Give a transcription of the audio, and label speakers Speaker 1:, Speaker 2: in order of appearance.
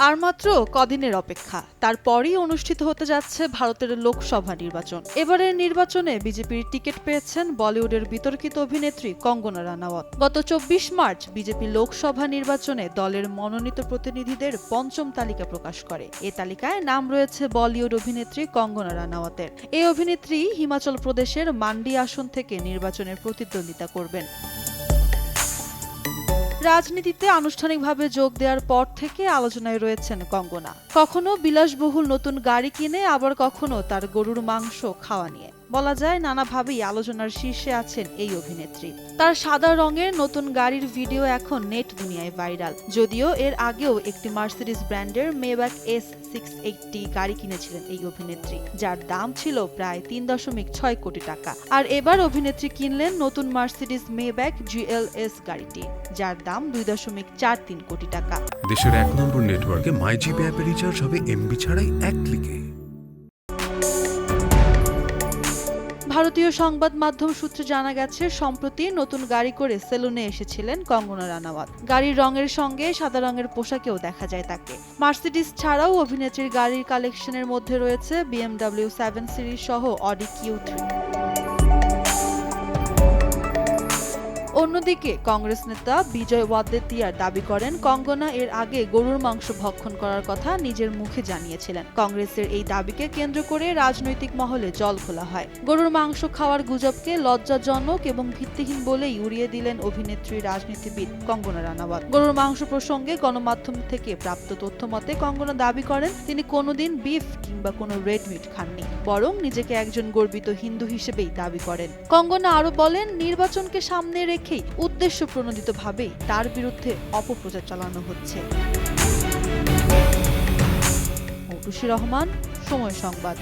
Speaker 1: আর মাত্র কদিনের অপেক্ষা, তারপরই অনুষ্ঠিত হতে যাচ্ছে ভারতের লোকসভা নির্বাচন। এবারের নির্বাচনে বিজেপির টিকিট পেয়েছেন বলিউডের বিতর্কিত অভিনেত্রী কঙ্গনা রানাওয়াত। গত ২৪ মার্চ বিজেপি লোকসভা নির্বাচনে দলের মনোনীত প্রতিনিধিদের পঞ্চম তালিকা প্রকাশ করে। এ তালিকায় নাম রয়েছে বলিউড অভিনেত্রী কঙ্গনা রানাওয়াতের। এই অভিনেত্রী হিমাচল প্রদেশের মান্ডি আসন থেকে নির্বাচনের প্রতিদ্বন্দ্বিতা করবেন। রাজনীতিতে আনুষ্ঠানিকভাবে যোগ দেওয়ার পর থেকে আলোচনায় রয়েছেন কঙ্গনা। কখনো বিলাসবহুল নতুন গাড়ি কিনে, আবার কখনো তার গরুর মাংস খাওয়া নিয়ে। বলা যায় নানাভাবেই আলোচনার শীর্ষে আছেন এই অভিনেত্রী। তার সাদা রঙের নতুন গাড়ির ভিডিও এখন নেট দুনিয়ায় ভাইরাল। যদিও এর আগেও একটি মার্সিডিজ ব্র্যান্ডের মেব্যাক S680 গাড়ি কিনেছিলেন এই অভিনেত্রী, যার দাম ছিল প্রায় ৩.৬ কোটি টাকা। আর এবার অভিনেত্রী কিনলেন নতুন মার্সিডিজ মেব্যাক GLS গাড়িটি, যার দাম ২.৪৩ কোটি টাকা।
Speaker 2: দেশের ১ নম্বর নেটওয়ার্কে মাইজিপি অ্যাপে রিচার্জ হবে MB ছাড়াই ১ ক্লিকে।
Speaker 1: ভারতীয় সংবাদ মাধ্যম সূত্রে জানা গেছে, সম্প্রতি নতুন গাড়ি করে সেলুনে এসেছিলেন কঙ্গনা রানাওয়াত। গাড়ির রঙের সঙ্গে সাদা রঙের পোশাকেও দেখা যায় তাকে। মার্সিডিজ ছাড়াও অভিনেত্রীর গাড়ির কালেকশনের মধ্যে রয়েছে BMW 7 সিরিজ সহ অডি Q3। অন্যদিকে কংগ্রেস নেতা বিজয় ওয়াদ্দেতিয়ার দাবি করেন, কঙ্গনা এর আগে গরুর মাংস ভক্ষণ করার কথা নিজের মুখে জানিয়েছিলেন। কংগ্রেসের এই দাবিকে কেন্দ্র করে রাজনৈতিক মহলে জল খোলা হয়। গরুর মাংস খাওয়ার গুজবকে লজ্জাজনক এবং ভিত্তিহীন বলেই উড়িয়ে দিলেন অভিনেত্রী রাজনীতিবিদ কঙ্গনা রানাওয়াত। গরুর মাংস প্রসঙ্গে গণমাধ্যম থেকে প্রাপ্ত তথ্য মতে কঙ্গনা দাবি করেন, তিনি কোনোদিন বিফ কিংবা কোনো রেড মিট খাননি, বরং নিজেকে একজন গর্বিত হিন্দু হিসেবেই দাবি করেন। কঙ্গনা আরো বলেন, নির্বাচনকে সামনে রেখে উদ্দেশ্য প্রণোদিতভাবেই তার বিরুদ্ধে অপপ্রচার চালানো হচ্ছে। মৌটুসী রহমান, সময় সংবাদ।